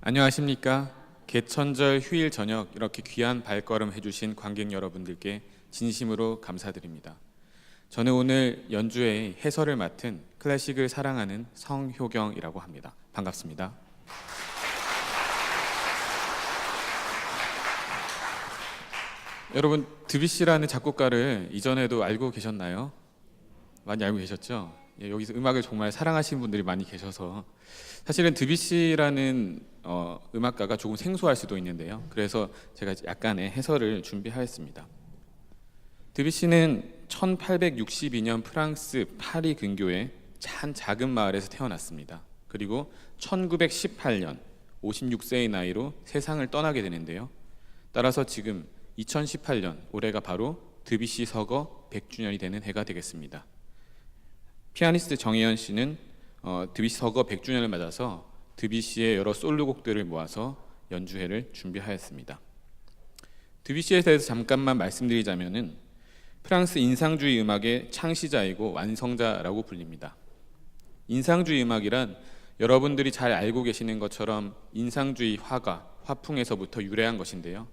안녕하십니까. 개천절 휴일 저녁 이렇게 귀한 발걸음 해주신 관객 여러분들께 진심으로 감사드립니다. 저는 오늘 연주회의 해설을 맡은 클래식을 사랑하는 성효경이라고 합니다. 반갑습니다. 여러분, 드뷔시라는 작곡가를 이전에도 알고 계셨나요? 많이 알고 계셨죠? 여기서 음악을 정말 사랑하시는 분들이 많이 계셔서 사실은 드뷔시라는 음악가가 조금 생소할 수도 있는데요. 그래서 제가 약간의 해설을 준비하였습니다. 드뷔시는 1862년 프랑스 파리 근교의 한 작은 마을에서 태어났습니다. 그리고 1918년 56세의 나이로 세상을 떠나게 되는데요. 따라서 지금 2018년 올해가 바로 드뷔시 서거 100주년이 되는 해가 되겠습니다. 피아니스트 정혜연 씨는 드뷔시 서거 100주년을 맞아서 드뷔시의 여러 솔로곡들을 모아서 연주회를 준비하였습니다. 드뷔시에 대해서 잠깐만 말씀드리자면은 프랑스 인상주의 음악의 창시자이고 완성자라고 불립니다. 인상주의 음악이란 여러분들이 잘 알고 계시는 것처럼 인상주의 화가, 화풍에서부터 유래한 것인데요.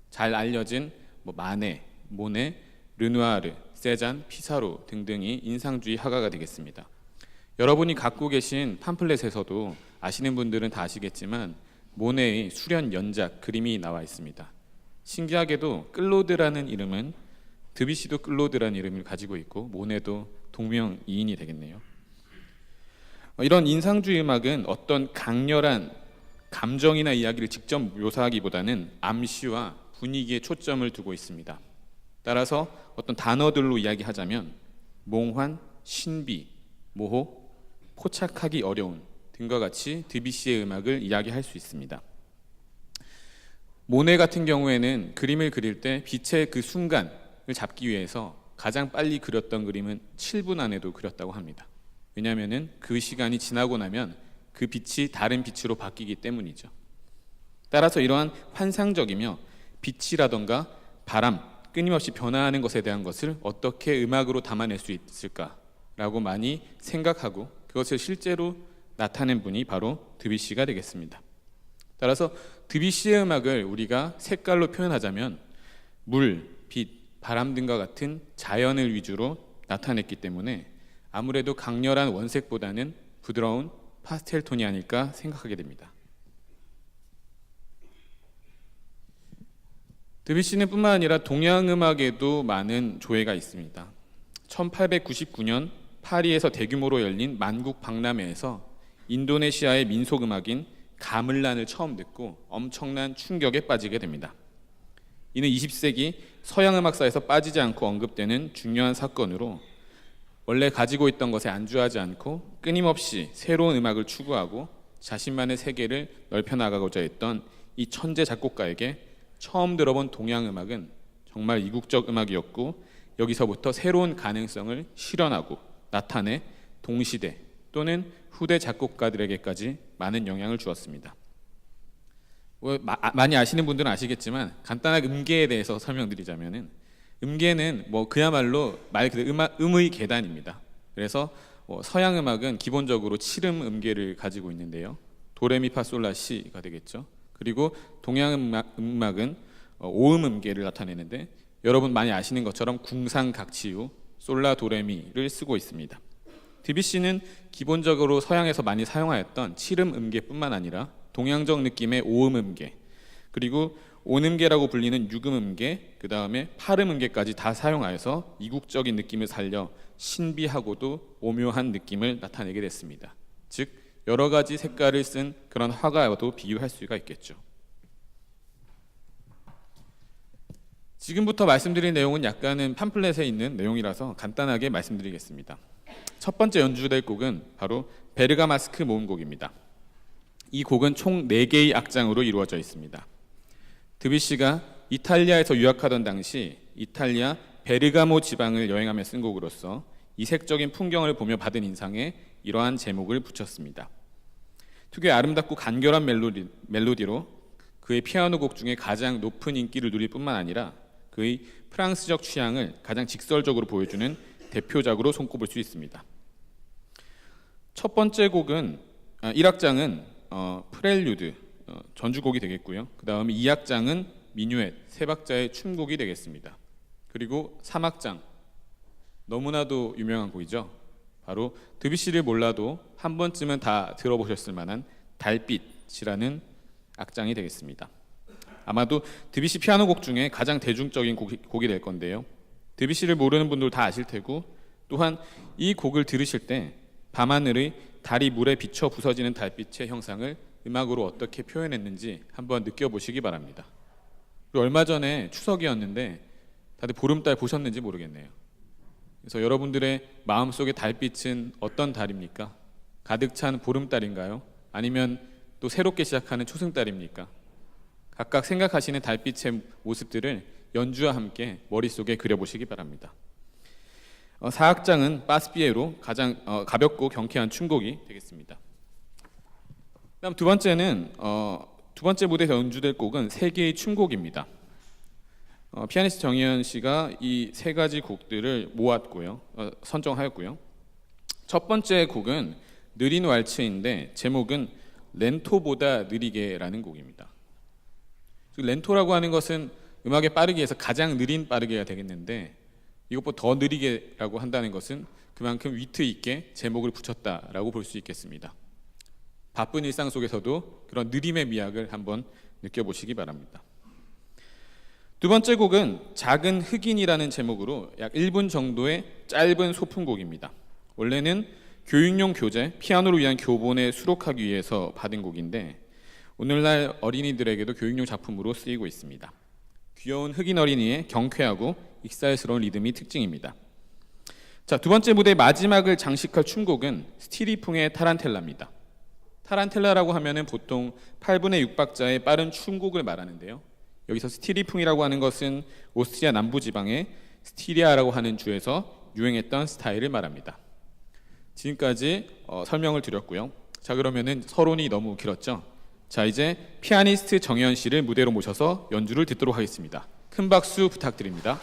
잘 알려진 마네, 모네, 르누아르, 세잔, 피사로 등등이 인상주의 화가가 되겠습니다. 여러분이 갖고 계신 팜플렛에서도 아시는 분들은 다 아시겠지만 모네의 수련 연작 그림이 나와 있습니다. 신기하게도 클로드라는 이름은 드뷔시도 클로드라는 이름을 가지고 있고 모네도 동명이인이 되겠네요. 이런 인상주의 음악은 어떤 강렬한 감정이나 이야기를 직접 묘사하기보다는 암시와 분위기에 초점을 두고 있습니다. 따라서 어떤 단어들로 이야기하자면 몽환, 신비, 모호, 포착하기 어려운 등과 같이 드뷔시의 음악을 이야기할 수 있습니다. 모네 같은 경우에는 그림을 그릴 때 빛의 그 순간을 잡기 위해서 가장 빨리 그렸던 그림은 7분 안에도 그렸다고 합니다. 왜냐하면 그 시간이 지나고 나면 그 빛이 다른 빛으로 바뀌기 때문이죠. 따라서 이러한 환상적이며 빛이라던가 바람, 끊임없이 변화하는 것에 대한 것을 어떻게 음악으로 담아낼 수 있을까라고 많이 생각하고 그것을 실제로 나타낸 분이 바로 드뷔시가 되겠습니다. 따라서 드뷔시의 음악을 우리가 색깔로 표현하자면 물, 빛, 바람 등과 같은 자연을 위주로 나타냈기 때문에 아무래도 강렬한 원색보다는 부드러운 파스텔 톤이 아닐까 생각하게 됩니다. 드뷔시는 뿐만 아니라 동양 음악에도 많은 조예가 있습니다. 1899년 파리에서 대규모로 열린 만국 박람회에서 인도네시아의 민속 음악인 가물란을 처음 듣고 엄청난 충격에 빠지게 됩니다. 이는 20세기 서양 음악사에서 빠지지 않고 언급되는 중요한 사건으로 원래 가지고 있던 것에 안주하지 않고 끊임없이 새로운 음악을 추구하고 자신만의 세계를 넓혀나가고자 했던 이 천재 작곡가에게 처음 들어본 동양 음악은 정말 이국적 음악이었고 여기서부터 새로운 가능성을 실현하고 나타내 동시대 또는 후대 작곡가들에게까지 많은 영향을 주었습니다. 많이 아시는 분들은 아시겠지만 간단하게 음계에 대해서 설명드리자면은 음계는 그야말로 말 그대로 음의 계단입니다. 그래서 서양 음악은 기본적으로 7음 음계를 가지고 있는데요. 도레미파솔라시가 되겠죠. 그리고 동양 음악은 5음 음계를 나타내는데 여러분 많이 아시는 것처럼 궁상각치유, 솔라 도레미를 쓰고 있습니다. 드뷔시는 기본적으로 서양에서 많이 사용하였던 7음 음계뿐만 아니라 동양적 느낌의 5음 음계, 그리고 5음계라고 불리는 6음 음계, 그 다음에 8음 음계까지 다 사용하여서 이국적인 느낌을 살려 신비하고도 오묘한 느낌을 나타내게 됐습니다. 즉 여러 가지 색깔을 쓴 그런 화가와도 비유할 수가 있겠죠. 지금부터 말씀드릴 내용은 약간은 팜플렛에 있는 내용이라서 간단하게 말씀드리겠습니다. 첫 번째 연주될 곡은 바로 베르가마스크 모음곡입니다. 이 곡은 총 4개의 악장으로 이루어져 있습니다. 드뷔시가 이탈리아에서 유학하던 당시 이탈리아 베르가모 지방을 여행하며 쓴 곡으로서 이색적인 풍경을 보며 받은 인상에 이러한 제목을 붙였습니다. 특유의 아름답고 간결한 멜로디로 그의 피아노 곡 중에 가장 높은 인기를 누릴 뿐만 아니라 그의 프랑스적 취향을 가장 직설적으로 보여주는 대표작으로 손꼽을 수 있습니다. 첫 번째 곡은 1악장은 프렐류드, 전주곡이 되겠고요. 그 다음에 2악장은 미뉴엣, 세 박자의 춤곡이 되겠습니다. 그리고 3악장, 너무나도 유명한 곡이죠. 바로 드뷔시를 몰라도 한 번쯤은 다 들어보셨을 만한 달빛이라는 악장이 되겠습니다. 아마도 드뷔시 피아노 곡 중에 가장 대중적인 곡이 될 건데요. 드뷔시를 모르는 분들 다 아실 테고, 또한 이 곡을 들으실 때 밤하늘의 달이 물에 비쳐 부서지는 달빛의 형상을 음악으로 어떻게 표현했는지 한번 느껴보시기 바랍니다. 그리고 얼마 전에 추석이었는데 다들 보름달 보셨는지 모르겠네요. 그래서 여러분들의 마음속의 달빛은 어떤 달입니까? 가득 찬 보름달인가요? 아니면 또 새롭게 시작하는 초승달입니까? 각각 생각하시는 달빛의 모습들을 연주와 함께 머릿속에 그려보시기 바랍니다. 4악장은 빠스피에로 가장 가볍고 경쾌한 춤곡이 되겠습니다. 그다음 두 번째는 두 번째 무대에서 연주될 곡은 세 개의 춤곡입니다. 피아니스트 정희연 씨가 이 세 가지 곡들을 모았고요, 선정하였고요. 첫 번째 곡은 느린 왈츠인데 제목은 렌토보다 느리게라는 곡입니다. 렌토라고 하는 것은 음악의 빠르기에서 가장 느린 빠르게가 되겠는데, 이것보다 더 느리게라고 한다는 것은 그만큼 위트 있게 제목을 붙였다라고 볼 수 있겠습니다. 바쁜 일상 속에서도 그런 느림의 미학을 한번 느껴보시기 바랍니다. 두 번째 곡은 작은 흑인이라는 제목으로 약 1분 정도의 짧은 소품곡입니다. 원래는 교육용 교재, 피아노를 위한 교본에 수록하기 위해서 받은 곡인데 오늘날 어린이들에게도 교육용 작품으로 쓰이고 있습니다. 귀여운 흑인 어린이의 경쾌하고 익살스러운 리듬이 특징입니다. 자, 두 번째 무대의 마지막을 장식할 춤곡은 스티리풍의 타란텔라입니다. 타란텔라라고 하면은 보통 8분의 6박자의 빠른 춤곡을 말하는데요. 여기서 스티리풍이라고 하는 것은 오스트리아 남부 지방의 스티리아라고 하는 주에서 유행했던 스타일을 말합니다. 지금까지 설명을 드렸고요. 자, 그러면은 서론이 너무 길었죠. 자, 이제 피아니스트 정희연 씨를 무대로 모셔서 연주를 듣도록 하겠습니다. 큰 박수 부탁드립니다.